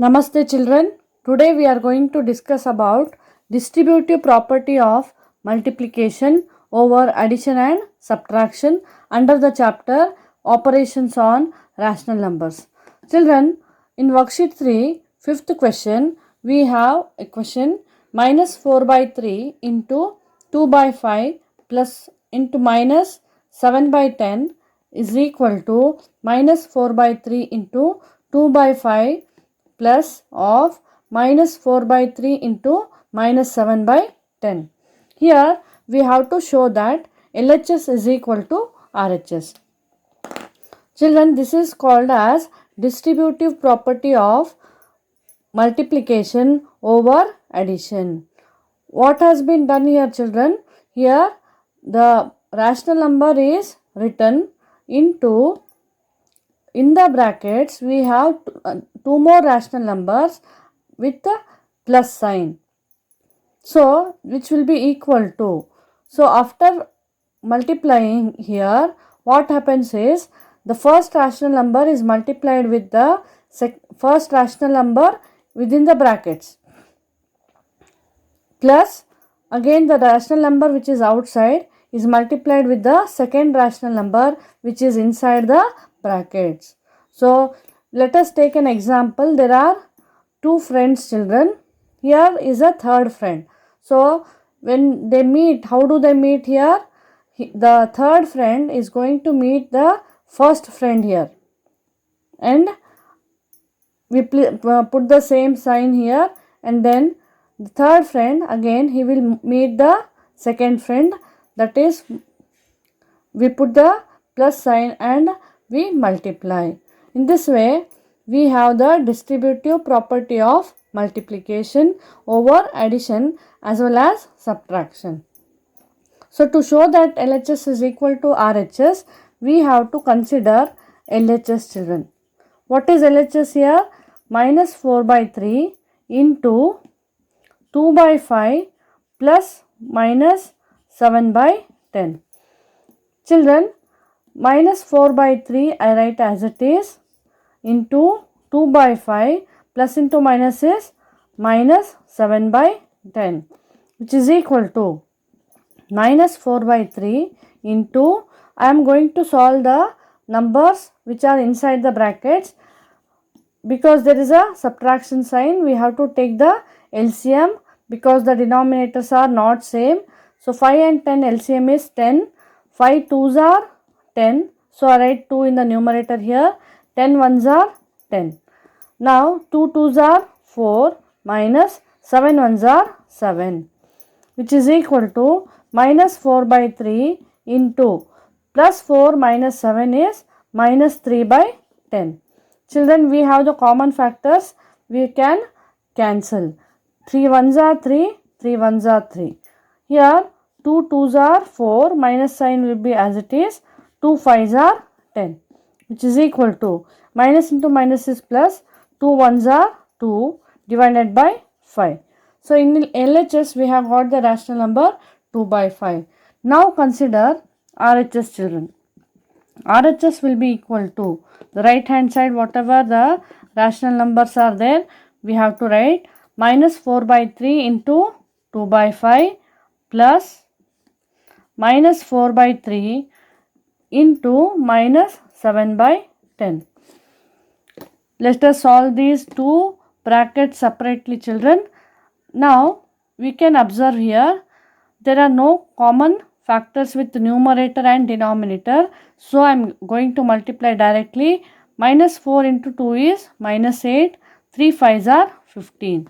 Namaste children. Today we are going to discuss about distributive property of multiplication over addition and subtraction under the chapter operations on rational numbers. Children, in worksheet 3, fifth question, we have a question minus 4 by 3 into 2 by 5 plus into minus 7 by 10 is equal to minus 4 by 3 into 2 by 5 plus of minus 4 by 3 into minus 7 by 10. Here we have to show that LHS is equal to RHS. Children, this is called as distributive property of multiplication over addition. What has been done here, children? Here the rational number is written into, in the brackets we have two more rational numbers with the plus sign, so which will be equal to. So after multiplying here, what happens is the first rational number is multiplied with the first rational number within the brackets, plus again the rational number which is outside is multiplied with the second rational number which is inside the brackets. So let us take an example. There are two friends, children. Here is a third friend. So when they meet, how do they meet here? The third friend is going to meet the first friend here, and we put the same sign here, and then the third friend again he will meet the second friend, that is we put the plus sign and we multiply. In this way we have the distributive property of multiplication over addition as well as subtraction. So to show that LHS is equal to RHS, we have to consider LHS, children. What is LHS here? Minus 4 by 3 into 2 by 5 plus minus 7 by 10. Children, minus 4 by 3 I write as it is, into 2 by 5 plus into minus is minus 7 by 10, which is equal to minus 4 by 3 into, I am going to solve the numbers which are inside the brackets. Because there is a subtraction sign, we have to take the LCM because the denominators are not same. So 5 and 10 LCM is 10. 5 2s are 10. So I write 2 in the numerator here. 10 1s are 10. Now 2 2s are 4 minus 7 1s are 7, which is equal to minus 4 by 3 into plus 4 minus 7 is minus 3 by 10. Children, we have the common factors, we can cancel. 3 1s are 3, 3 1s are 3. Here 2 2s are 4, minus sign will be as it is, 2 5s are 10, which is equal to minus into minus is plus, 2 1s are 2 divided by 5. So in LHS we have got the rational number 2 by 5. Now consider RHS, children. RHS will be equal to the right hand side, whatever the rational numbers are there, we have to write minus 4 by 3 into 2 by 5 plus minus 4 by 3 into minus 7 by 10. Let us solve these two brackets separately, children. Now we can observe here there are no common factors with numerator and denominator. So I am going to multiply directly. Minus 4 into 2 is minus 8. 3 5s are 15.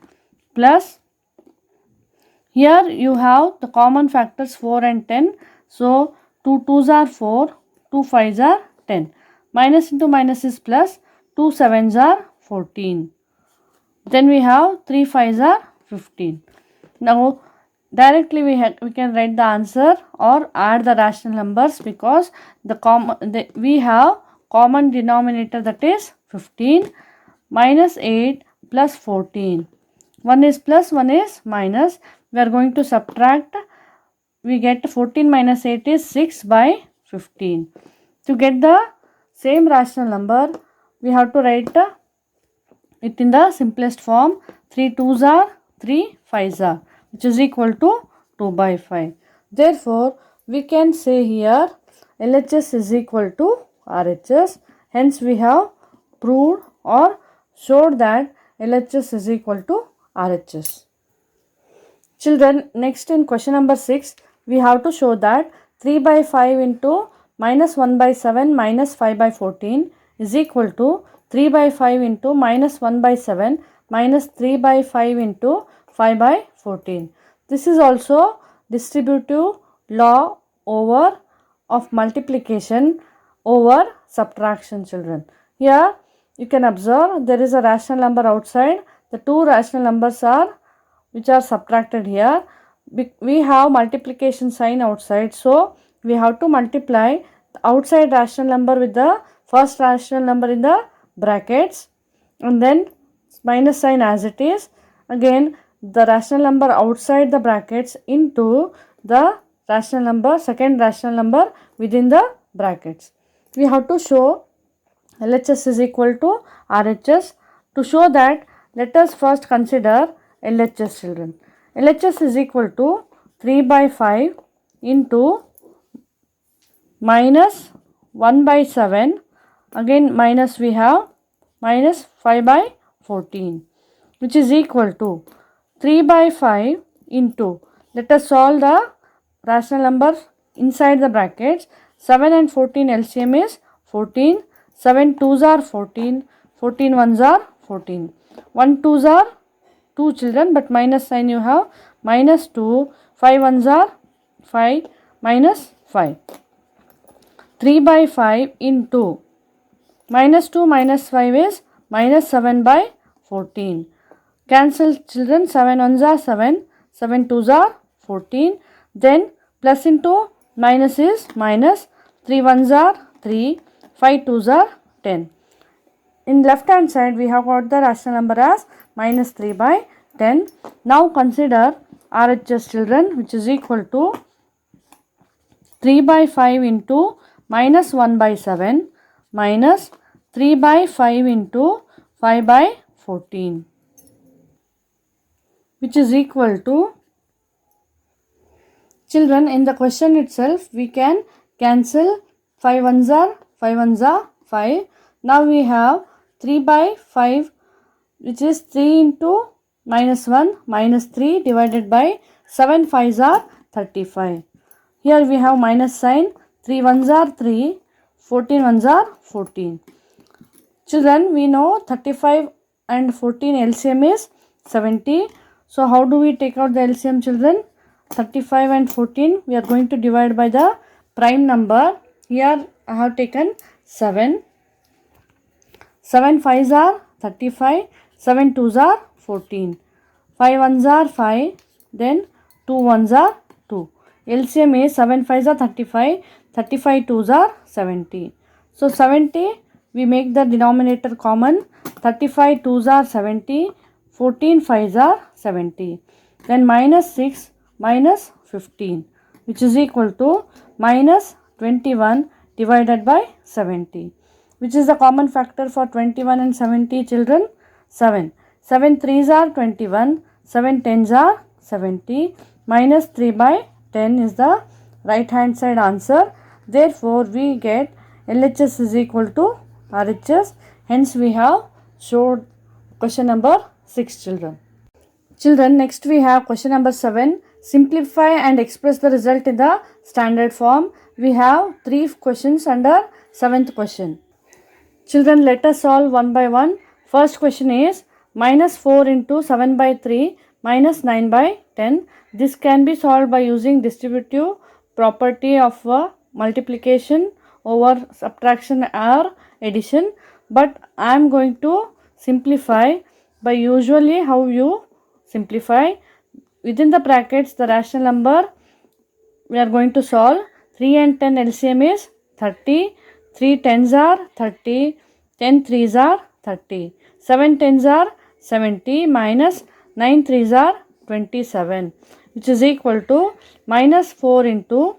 Plus here you have the common factors 4 and 10. So 2 2s are 4. 2 5s are 10. Minus into minus is plus. 2 7s are 14. Then we have 3 5s are 15. Now directly we can write the answer or add the rational numbers, because we have common denominator, that is 15 minus 8 plus 14. One is plus, one is minus. We are going to subtract. We get 14 minus 8 is 6 by 15. To get the same rational number, we have to write it in the simplest form. 3 2s are 3 5s are, which is equal to 2 by 5. Therefore, we can say here LHS is equal to RHS. Hence, we have proved or showed that LHS is equal to RHS. Children, next in question number 6, we have to show that 3 by 5 into minus 1 by 7 minus 5 by 14 is equal to 3 by 5 into minus 1 by 7 minus 3 by 5 into 5 by 14. This is also distributive law over of multiplication over subtraction, children. Here you can observe there is a rational number outside. The two rational numbers are which are subtracted here. We have multiplication sign outside, so we have to multiply the outside rational number with the first rational number in the brackets and then minus sign as it is. Again, the rational number outside the brackets into the rational number, second rational number within the brackets. We have to show LHS is equal to RHS. To show that, let us first consider LHS, children. LHS is equal to 3 by 5 into minus 1 by 7, again minus we have minus 5 by 14, which is equal to 3 by 5 into, let us solve the rational number inside the brackets. 7 and 14 LCM is 14, 7 2s are 14, 14 1s are 14, 1 2s are 2, children, but minus sign you have, minus 2, 5 1s are 5, minus 5. 3 by 5 into minus 2 minus 5 is minus 7 by 14. Cancel, children, 7 1s are 7, 7 2s are 14. Then plus into minus is minus, 3 1s are 3, 5 2s are 10. In left hand side we have got the rational number as minus 3 by 10. Now consider RHS, children, which is equal to 3 by 5 into minus 1 by 7 minus 3 by 5 into 5 by 14, which is equal to, children, in the question itself we can cancel 5 1s are 5 1s are 5. Now we have 3 by 5, which is 3 into minus 1 minus 3 divided by 7 5s are 35. Here we have minus sign, 3 1s are 3, 14 1s are 14. Children, we know 35 and 14 LCM is 70. So how do we take out the LCM, children? 35 and 14 we are going to divide by the prime number. Here I have taken 7. 7 5s are 35, 7 2s are 14, 5 1s are 5, then 2 1s are 2. LCM is 7 5s are 35, 35 2s are 70. So 70 we make the denominator common, 35 2s are 70, 14 5s are 70. Then minus 6 minus 15, which is equal to minus 21 divided by 70. Which is the common factor for 21 and 70, children? 7. 7 3s are 21, 7 10s are 70, minus 3 by 10 is the right hand side answer. Therefore, we get LHS is equal to RHS. Hence, we have showed question number 6, children. Children, next we have question number 7. Simplify and express the result in the standard form. We have 3 questions under 7th question. Children, let us solve one by one. First question is minus 4 into 7 by 3 minus 9 by 10. This can be solved by using distributive property of multiplication over subtraction or addition. But I am going to simplify by usually how you simplify. Within the brackets the rational number we are going to solve. 3 and 10 LCM is 30. 3 10s are 30, 10 3s are 30, 7 10s are 70 minus 9 3s are 27, which is equal to minus 4 into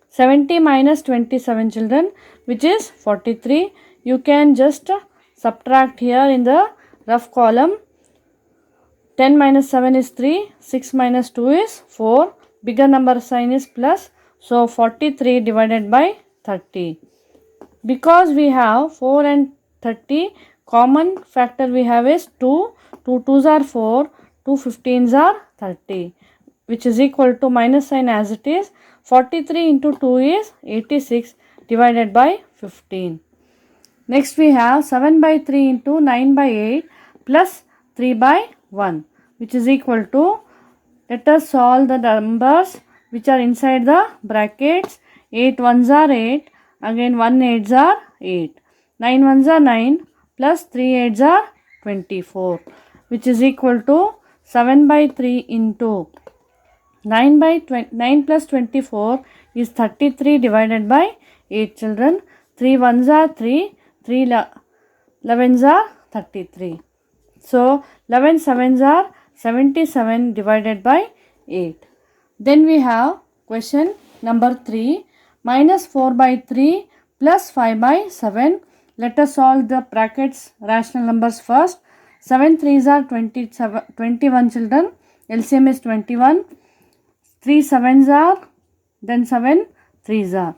70 minus 27, children, which is 43. You can just subtract here in the rough column. 10 minus 7 is 3, 6 minus 2 is 4, bigger number sign is plus, so 43 divided by 30. Because we have 4 and 30, common factor we have is 2, 2 2s are 4, 2 15s are 30, which is equal to minus sign as it is. 43 into 2 is 86 divided by 15. Next we have 7 by 3 into 9 by 8 plus 3 by 1, which is equal to, let us solve the numbers which are inside the brackets. 8 ones are 8, again 1 8s are 8, 9 ones are 9 plus 3 8s are 24, which is equal to 7 by 3 into 9 plus 24 is 33 divided by 8 children. 3 ones are 3, 3 11s are 33. So 11 sevens are 77 divided by 8. Then we have question number 3, minus 4 by 3 plus 5 by 7. Let us solve the brackets rational numbers first. 7 3s are 21 children. LCM is 21. 3 sevens are, then 7 3s are.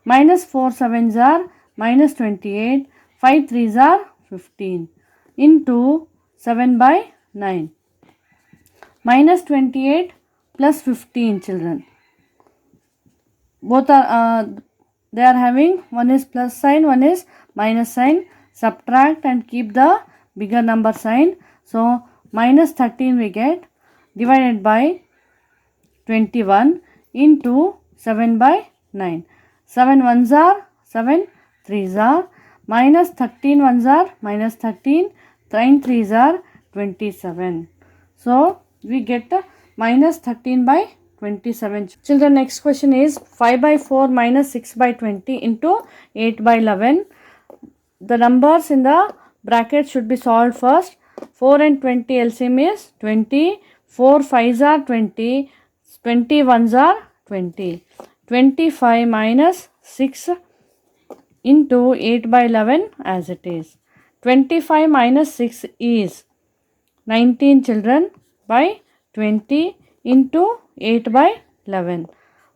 Minus 4 sevens are minus 28. 5 3s are 15 into 7 by 9. Minus 28 plus 15 children. Both are they are having, one is plus sign, one is minus sign. Subtract and keep the bigger number sign. So minus 13 we get divided by 21 into 7 by 9. 7 ones are 7 3s are, minus 13 ones are minus 13, 9 3s are 27. So we get minus 13 by 27. Children, next question is 5 by 4 minus 6 by 20 into 8 by 11. The numbers in the bracket should be solved first. 4 and 20 LCM is 20. 4 5s are 20. 20 ones are 20. 25 minus 6 into 8 by 11 as it is. 25 minus 6 is 19 children by 20 into 8 by 11.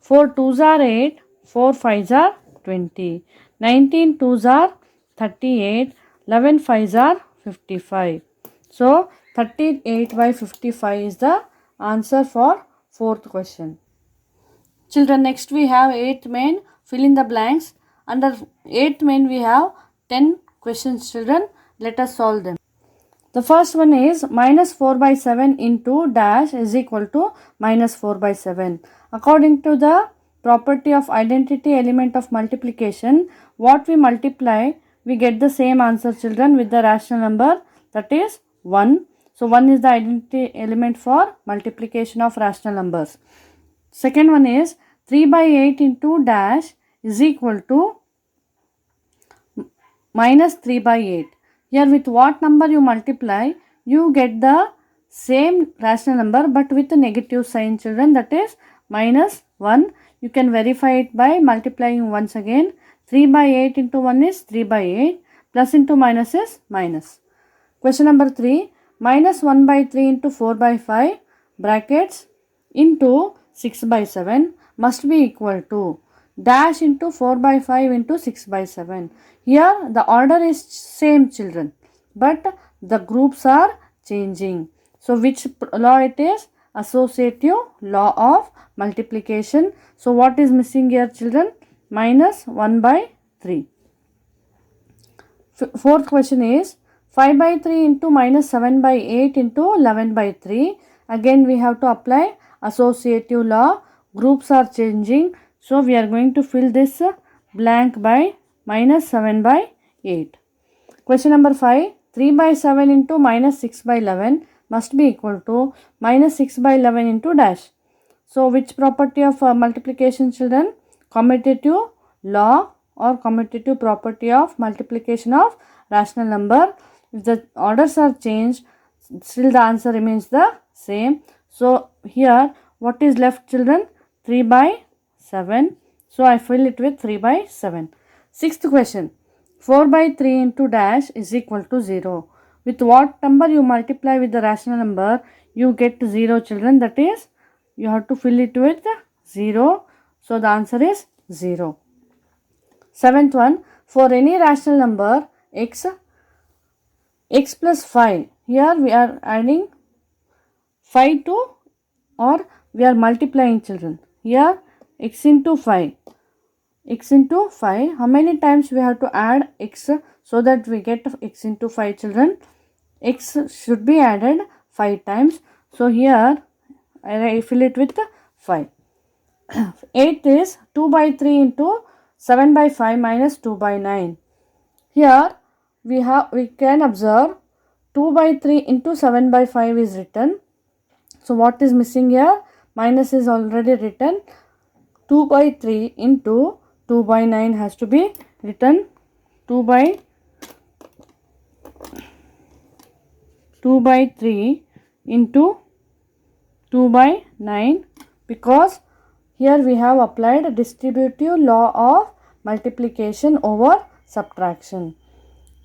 4 2s are 8, 4 5s are 20. 19 2s are 38, 11 5s are 55. So 38 by 55 is the answer for fourth question. Children, next we have 8th main, fill in the blanks. Under 8th main we have 10 questions children. Let us solve them. The first one is minus 4 by 7 into dash is equal to minus 4 by 7. According to the property of identity element of multiplication, what we multiply, we get the same answer children with the rational number, that is 1. So 1 is the identity element for multiplication of rational numbers. Second one is 3 by 8 into dash is equal to minus 3 by 8. Here with what number you multiply, you get the same rational number but with a negative sign children, that is minus 1. You can verify it by multiplying once again. 3 by 8 into 1 is 3 by 8. Plus into minus is minus. Question number 3. Minus 1 by 3 into 4 by 5 brackets into 6 by 7 must be equal to dash into 4 by 5 into 6 by 7. Here the order is same children, but the groups are changing. So which law it is? Associative law of multiplication. So what is missing here children? Minus 1 by 3. Fourth question is 5 by 3 into minus 7 by 8 into 11 by 3. Again we have to apply associative law. Groups are changing. So we are going to fill this blank by minus 7 by 8. Question number 5. 3 by 7 into minus 6 by 11 must be equal to minus 6 by 11 into dash. So which property of multiplication children? Commutative law or commutative property of multiplication of rational number. If the orders are changed, still the answer remains the same. So here what is left children? 3 by 7. So I fill it with 3 by 7. Sixth question. 4 by 3 into dash is equal to 0. With what number you multiply with the rational number, you get 0 children. That is, you have to fill it with 0. So the answer is 0. Seventh one, for any rational number x plus 5. Here we are adding 5 to, or we are multiplying children. Here x into 5. X into 5. How many times we have to add x so that we get x into 5 children? X should be added 5 times. So here I fill it with 5. 8th is 2 by 3 into 7 by 5 minus 2 by 9. Here we can observe 2 by 3 into 7 by 5 is written. So what is missing here? Minus is already written. 2 by 3 into 2 by 9 has to be written. 2 by 3 into 2 by 9, because here we have applied distributive law of multiplication over subtraction.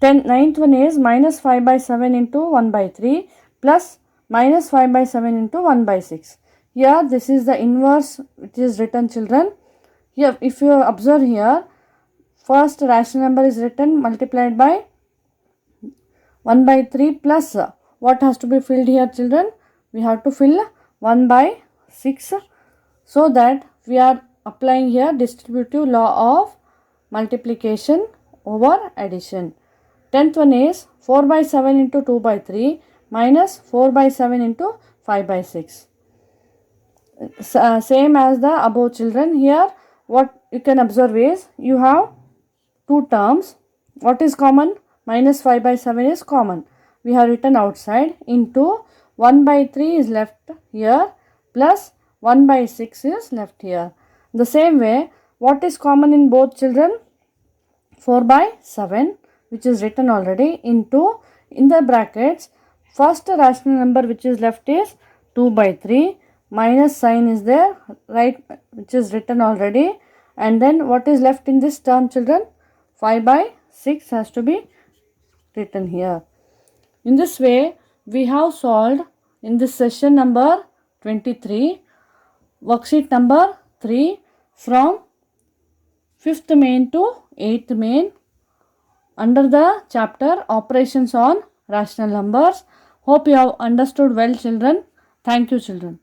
9th one is minus 5 by 7 into 1 by 3 plus minus 5 by 7 into 1 by 6. Here this is the inverse which is written children. Here if you observe here, first rational number is written multiplied by 1 by 3 plus what has to be filled here children? We have to fill 1 by 6, so that we are applying here distributive law of multiplication over addition. 10th one is 4 by 7 into 2 by 3 minus 4 by 7 into 5 by 6. Same as the above children. Here what you can observe is you have two terms. What is common? Minus 5 by 7 is common. We have written outside, into 1 by 3 is left here plus 1 by 6 is left here. The same way, what is common in both children? 4 by 7, which is written already, into, in the brackets, first rational number which is left is 2 by 3, minus sign is there, right, which is written already, and then what is left in this term children? 5 by 6 has to be written here. In this way, we have solved in this session number 23, worksheet number 3, from 5th main to 8th main under the chapter operations on rational numbers. Hope you have understood well children. Thank you children.